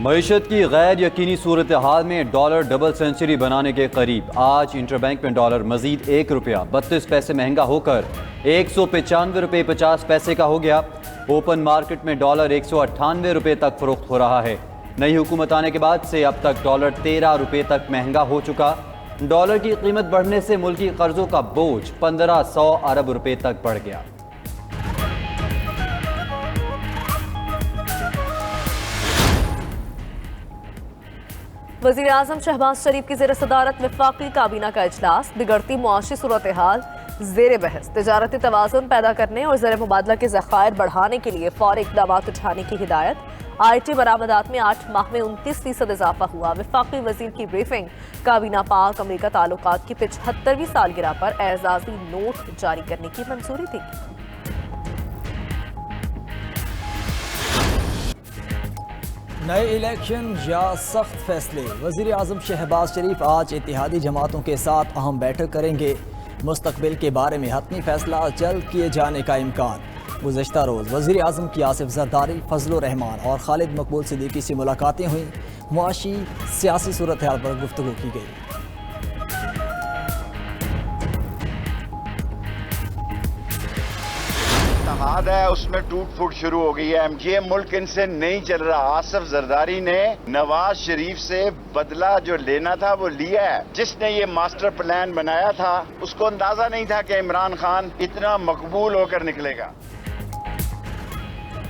معیشت کی غیر یقینی صورتحال میں ڈالر ڈبل سنچری بنانے کے قریب. آج انٹر بینک میں ڈالر مزید ₹1 32 مہنگا ہو کر ₹195.50 کا ہو گیا. اوپن مارکیٹ میں ڈالر ₹198 تک فروخت ہو رہا ہے. نئی حکومت آنے کے بعد سے اب تک ڈالر ₹13 تک مہنگا ہو چکا. ڈالر کی قیمت بڑھنے سے ملکی قرضوں کا بوجھ 1500 ارب روپے تک بڑھ گیا. وزیر اعظم شہباز شریف کی زیر صدارت وفاقی کابینہ کا اجلاس. بگڑتی معاشی صورتحال زیر بحث. تجارتی توازن پیدا کرنے اور زر مبادلہ کے ذخائر بڑھانے کے لیے فوری اقدامات اٹھانے کی ہدایت. آئی ٹی برآمدات میں 8 ماہ میں 29% اضافہ ہوا. وفاقی وزیر کی بریفنگ. کابینہ پاک امریکہ تعلقات کی 75ویں سالگرہ پر اعزازی نوٹ جاری کرنے کی منظوری دی. نئے الیکشن یا سخت فیصلے. وزیر اعظم شہباز شریف آج اتحادی جماعتوں کے ساتھ اہم بیٹھک کریں گے. مستقبل کے بارے میں حتمی فیصلہ جلد کیے جانے کا امکان. گزشتہ روز وزیر اعظم کی آصف زرداری، فضل الرحمان اور خالد مقبول صدیقی سے ملاقاتیں ہوئیں. معاشی سیاسی صورتحال پر گفتگو کی گئی. اتحاد ہے اس میں ٹوٹ پھوٹ شروع ہو گئی ہے. یہ ملک ان سے نہیں چل رہا. آصف زرداری نے نواز شریف سے بدلہ جو لینا تھا وہ لیا ہے. جس نے یہ ماسٹر پلان بنایا تھا اس کو اندازہ نہیں تھا کہ عمران خان اتنا مقبول ہو کر نکلے گا.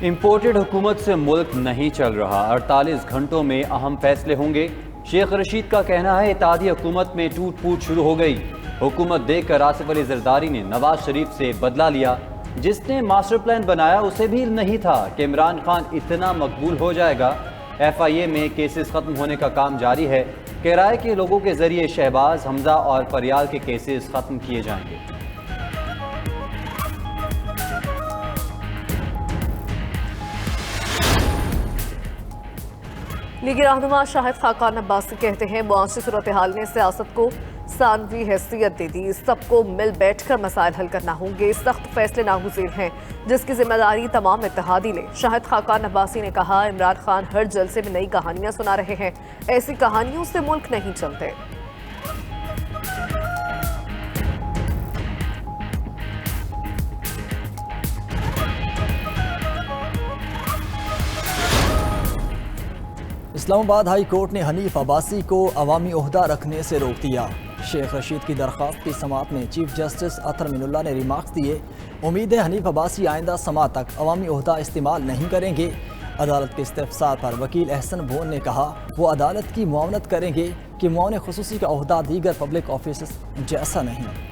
امپورٹڈ حکومت سے ملک نہیں چل رہا. 48 گھنٹوں میں اہم فیصلے ہوں گے. شیخ رشید کا کہنا ہے اتحادی حکومت میں ٹوٹ پھوٹ شروع ہو گئی. حکومت دیکھ کر آصف علی زرداری نے نواز شریف سے بدلہ لیا. جس نے ماسٹر پلان بنایا اسے بھی علم نہیں تھا کہ عمران خان اتنا مقبول ہو جائے گا. ایف آئی اے میں کیسز ختم ہونے کا کام جاری ہے. کرائے کے لوگوں کے ذریعے شہباز، حمزہ اور فریال کے کیسز ختم کیے جائیں گے. لیگی رہنما شاہد خاقان عباسی کہتے ہیں معاشی صورتحال نے سیاست کو ثانوی حیثیت دے دی. سب کو مل بیٹھ کر مسائل حل کرنا ہوں گے. سخت فیصلے ناگزیر ہیں جس کی ذمہ داری تمام اتحادی لیں. شاہد خاقان عباسی نے کہا عمران خان ہر جلسے میں نئی کہانیاں سنا رہے ہیں. ایسی کہانیوں سے ملک نہیں چلتے. اسلام آباد ہائی کورٹ نے حنیف عباسی کو عوامی عہدہ رکھنے سے روک دیا. شیخ رشید کی درخواست کی سماعت میں چیف جسٹس اطہر من اللہ نے ریمارکس دیے. امید ہے حنیف عباسی آئندہ سماعت تک عوامی عہدہ استعمال نہیں کریں گے. عدالت کے استفسار پر وکیل احسن بھون نے کہا وہ عدالت کی معاونت کریں گے کہ معاون خصوصی کا عہدہ دیگر پبلک آفیسز جیسا نہیں.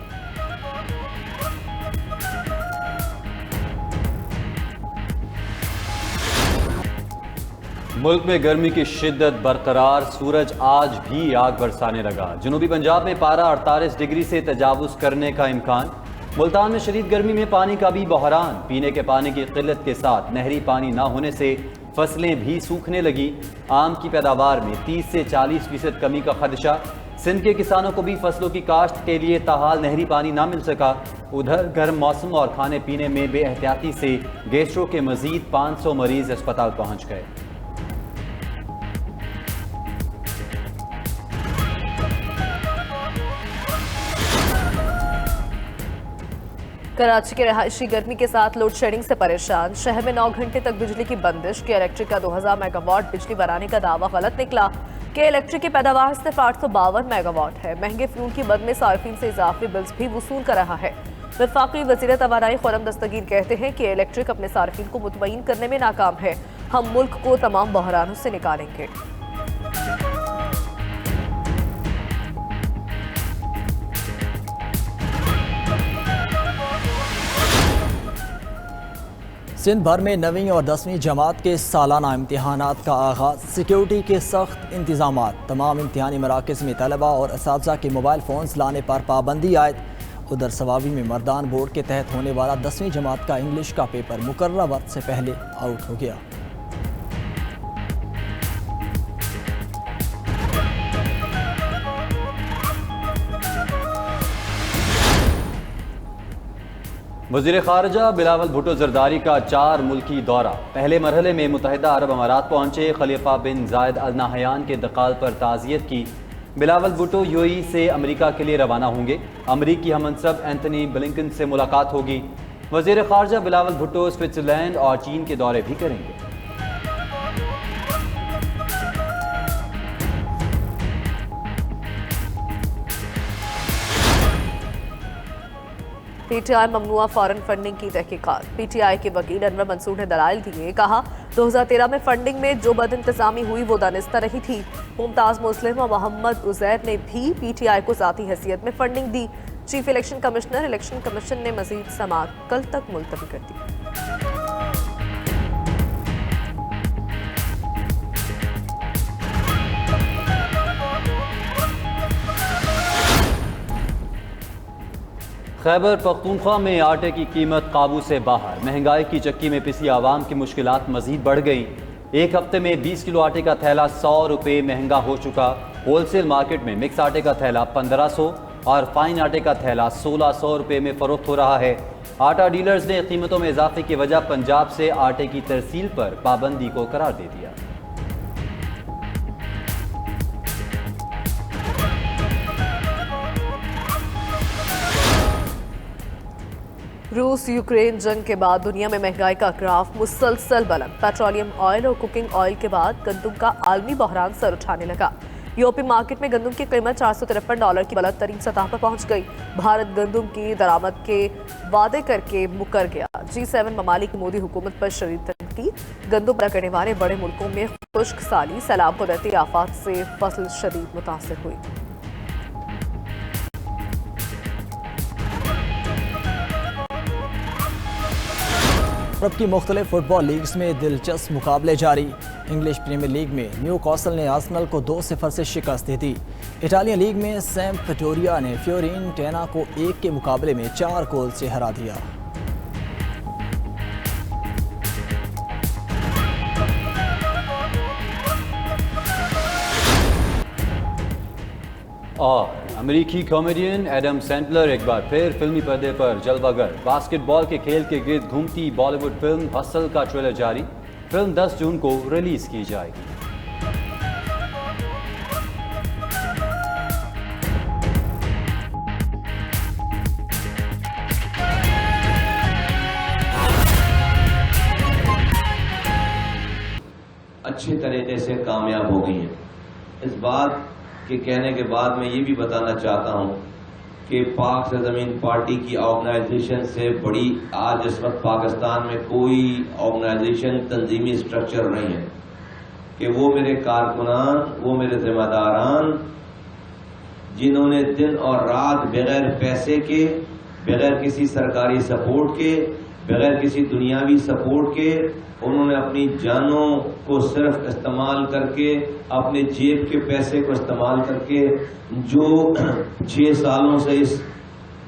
ملک میں گرمی کی شدت برقرار. سورج آج بھی آگ برسانے لگا. جنوبی پنجاب میں پارہ 48 ڈگری سے تجاوز کرنے کا امکان. ملتان میں شدید گرمی میں پانی کا بھی بحران. پینے کے پانی کی قلت کے ساتھ نہری پانی نہ ہونے سے فصلیں بھی سوکھنے لگی. آم کی پیداوار میں 30 سے 40% کمی کا خدشہ. سندھ کے کسانوں کو بھی فصلوں کی کاشت کے لیے تاحال نہری پانی نہ مل سکا. ادھر گرم موسم اور کھانے پینے میں بے احتیاطی سے گیسٹرو کے مزید 500 مریض اسپتال پہنچ گئے. کراچی کے رہائشی گرمی کے ساتھ لوڈ شیڈنگ سے پریشان. شہر میں 9 گھنٹے تک بجلی کی بندش. کے الیکٹرک کا 2000 میگا واٹ بجلی بنانے کا دعویٰ غلط نکلا. کے الیکٹرک کی پیداوار صرف 852 میگا واٹ ہے. مہنگے فیول کی بد میں صارفین سے اضافی بلز بھی وصول کر رہا ہے. وفاقی وزیر توانائی خرم دستگیر کہتے ہیں کہ الیکٹرک اپنے صارفین کو مطمئن کرنے میں ناکام ہے. ہم ملک کو تمام بحرانوں سے نکالیں گے. سندھ بھر میں 9ویں اور 10ویں جماعت کے سالانہ امتحانات کا آغاز. سیکیورٹی کے سخت انتظامات. تمام امتحانی مراکز میں طلبہ اور اساتذہ کے موبائل فونز لانے پر پابندی عائد. ادھر سوابی میں مردان بورڈ کے تحت ہونے والا 10ویں جماعت کا انگلش کا پیپر مقررہ وقت سے پہلے آؤٹ ہو گیا. وزیر خارجہ بلاول بھٹو زرداری کا 4 ملکی دورہ، پہلے مرحلے میں متحدہ عرب امارات پہنچے، خلیفہ بن زائد ال نہیان کے انتقال پر تعزیت کی۔ بلاول بھٹو UAE سے امریکہ کے لیے روانہ ہوں گے، امریکی ہم منصب اینتھنی بلنکن سے ملاقات ہوگی۔ وزیر خارجہ بلاول بھٹو سوئٹزرلینڈ اور چین کے دورے بھی کریں گے۔ PTI ممنوعہ فارن فنڈنگ کی تحقیقات۔ PTI کے وکیل انور منصور نے دلائل دیے، کہا 2013 میں فنڈنگ میں جو بد انتظامی ہوئی وہ دانستہ رہی تھی۔ ممتاز مسلم اور محمد عزیر نے بھی PTI کو ذاتی حیثیت میں فنڈنگ دی۔ Chief election commissioner election commission نے مزید سماعت کل تک ملتوی کر دی۔ خیبر پختونخوا میں آٹے کی قیمت قابو سے باہر، مہنگائی کی چکی میں پسی عوام کی مشکلات مزید بڑھ گئیں۔ ایک ہفتے میں 20 کلو آٹے کا تھیلا 100 روپے مہنگا ہو چکا۔ ہول سیل مارکیٹ میں مکس آٹے کا تھیلا 1500 اور فائن آٹے کا تھیلا 1600 روپے میں فروخت ہو رہا ہے۔ آٹا ڈیلرز نے قیمتوں میں اضافے کی وجہ پنجاب سے آٹے کی ترسیل پر پابندی کو قرار دے دیا۔ روس یوکرین جنگ کے بعد دنیا میں مہنگائی کا گراف مسلسل بلند، پیٹرولیم آئل اور کوکنگ آئل کے بعد گندم کا عالمی بحران سر اٹھانے لگا۔ یورپی مارکیٹ میں گندم کی قیمت $453 کی بلند ترین سطح پر پہنچ گئی۔ بھارت گندم کی درآمد کے وعدے کر کے مکر گیا۔ G7 ممالک کی مودی حکومت پر شدید تنقید۔ گندم پیدا کرنے والے بڑے ملکوں میں خشک سالی، سیلاب، قدرتی آفات سے فصل شدید متاثر ہوئی۔ عرب کی مختلف فٹ بال لیگز میں دلچسپ مقابلے جاری۔ انگلش پریمیئر لیگ میں نیو کاسل نے آرسنل کو 2-0 سے شکست دے دی۔ اٹالین لیگ میں سیمپڈوریا نے فیورینٹینا کو 1 کے مقابلے میں 4 گول سے ہرا دیا۔ اور امریکی کامیڈین ایڈم سینڈلر ایک بار پھر فلمی پردے پر جلوہ گر۔ باسکٹ بال کے کھیل کے گرد گھومتی بالی ووڈ فلم ہسل کا ٹریلر جاری۔ فلم 10 جون کو ریلیز کی جائے گی۔ اچھے طریقے سے کامیاب ہو گئی ہیں۔ اس بات کے کہنے کے بعد میں یہ بھی بتانا چاہتا ہوں کہ پاک سرزمین پارٹی کی آرگنائزیشن سے بڑی آج اس وقت پاکستان میں کوئی آرگنائزیشن تنظیمی اسٹرکچر نہیں ہے کہ وہ میرے کارکنان، وہ میرے ذمہ داران جنہوں نے دن اور رات بغیر پیسے کے، بغیر کسی سرکاری سپورٹ کے، بغیر کسی دنیاوی سپورٹ کے، انہوں نے اپنی جانوں کو صرف استعمال کر کے، اپنے جیب کے پیسے کو استعمال کر کے جو 6 سالوں سے اس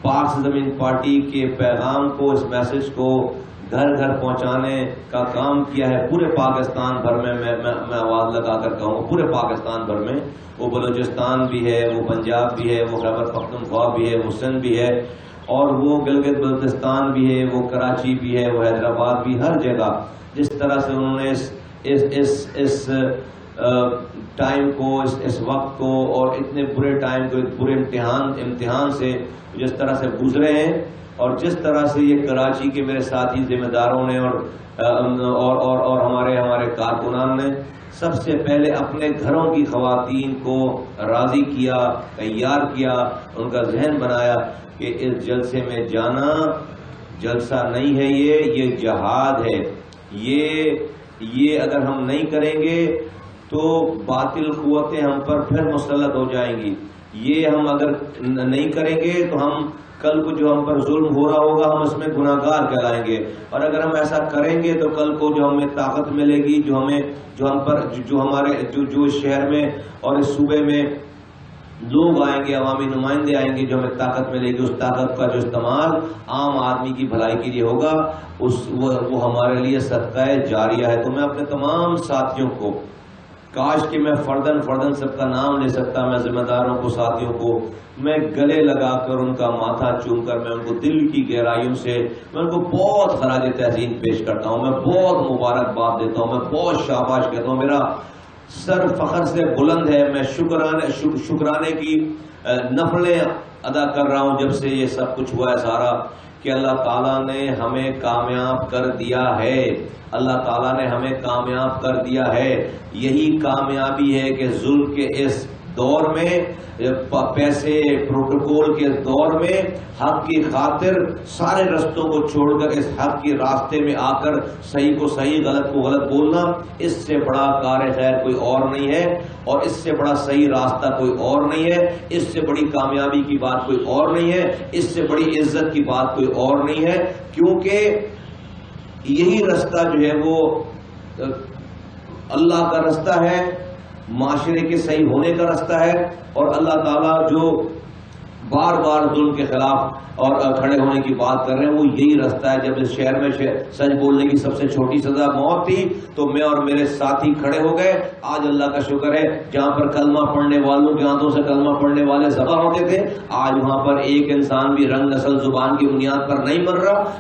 پاک زمین پارٹی کے پیغام کو، اس میسج کو گھر گھر پہنچانے کا کام کیا ہے پورے پاکستان بھر میں آواز لگا کر کہوں گا پورے پاکستان بھر میں، وہ بلوچستان بھی ہے، وہ پنجاب بھی ہے، وہ خیبر پختونخوا بھی ہے، وہ سندھ بھی ہے، اور وہ گلگت بلتستان بھی ہے، وہ کراچی بھی ہے، وہ حیدرآباد بھی، ہر جگہ جس طرح سے انہوں نے اس ٹائم کو، اس وقت کو اور اتنے برے ٹائم کو، ایک برے امتحان سے جس طرح سے گزرے ہیں، اور جس طرح سے یہ کراچی کے میرے ساتھی ذمہ داروں نے اور ہمارے کارکنان نے سب سے پہلے اپنے گھروں کی خواتین کو راضی کیا، تیار کیا، ان کا ذہن بنایا کہ اس جلسے میں جانا جلسہ نہیں ہے، یہ جہاد ہے، یہ اگر ہم نہیں کریں گے تو باطل قوتیں ہم پر پھر مسلط ہو جائیں گی، یہ ہم اگر نہیں کریں گے تو ہم کل کو جو ہم پر ظلم ہو رہا ہوگا ہم اس میں گناہگار کہلائیں گے، اور اگر ہم ایسا کریں گے تو کل کو جو ہمیں طاقت ملے گی، جو اس شہر میں اور اس صوبے میں لوگ آئیں گے، عوامی نمائندے آئیں گے، جو ہمیں طاقت ملے گی، اس طاقت کا جو استعمال عام آدمی کی بھلائی کے لیے ہوگا، وہ ہمارے لیے صدقہ جاریہ ہے۔ تو میں اپنے تمام ساتھیوں کو کاش کہ میں فردن سب کا نام لے سکتا، میں ذمہ داروں کو، ساتھیوں کو میں گلے لگا کر ان کا ماتھا چوم کر میں ان کو دل کی گہرائیوں سے میں ان کو بہت خراج تحسین پیش کرتا ہوں، میں بہت مبارکباد دیتا ہوں، میں بہت شاباش کہتا ہوں، میرا سر فخر سے بلند ہے، میں شکرانے کی نفلیں ادا کر رہا ہوں جب سے یہ سب کچھ ہوا ہے سارا، کہ اللہ تعالیٰ نے ہمیں کامیاب کر دیا ہے، اللہ تعالیٰ نے ہمیں کامیاب کر دیا ہے۔ یہی کامیابی ہے کہ ظلم کے اس دور میں، پیسے پروٹوکول کے دور میں، حق کی خاطر سارے رستوں کو چھوڑ کر اس حق کے راستے میں آ کر صحیح کو صحیح، غلط کو غلط بولنا، اس سے بڑا کار خیر کوئی اور نہیں ہے، اور اس سے بڑا صحیح راستہ کوئی اور نہیں ہے، اس سے بڑی کامیابی کی بات کوئی اور نہیں ہے، اس سے بڑی عزت کی بات کوئی اور نہیں ہے، کیونکہ یہی رستہ جو ہے وہ اللہ کا رستہ ہے، معاشرے کے صحیح ہونے کا رستہ ہے، اور اللہ تعالیٰ جو بار بار ظلم کے خلاف اور کھڑے ہونے کی بات کر رہے ہیں وہ یہی رستہ ہے۔ جب اس شہر میں سچ بولنے کی سب سے چھوٹی سزا موت تھی تو میں اور میرے ساتھی کھڑے ہو گئے، آج اللہ کا شکر ہے جہاں پر کلمہ پڑھنے والوں کے ہاتھوں سے کلمہ پڑھنے والے ذبح ہوتے تھے، آج وہاں پر ایک انسان بھی رنگ نسل زبان کی بنیاد پر نہیں مر رہا۔